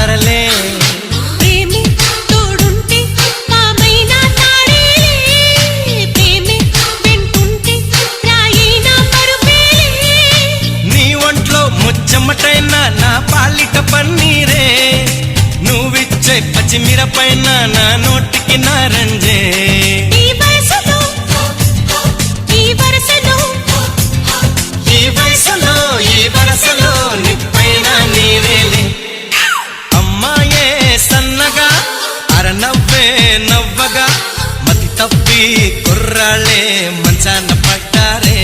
తరలే చెమటైనా నా పాలిట పన్నీరే నువ్విచ్చే పచ్చిమిరపైన నా నోటికి నారంజే ఈ వరసలో నిప్పైన నీవేలే అమ్మాయే సన్నగా అరనవ్వే నవ్వగా మతి తప్పి కుర్రాళ్ళే మంచాన పడ్డారే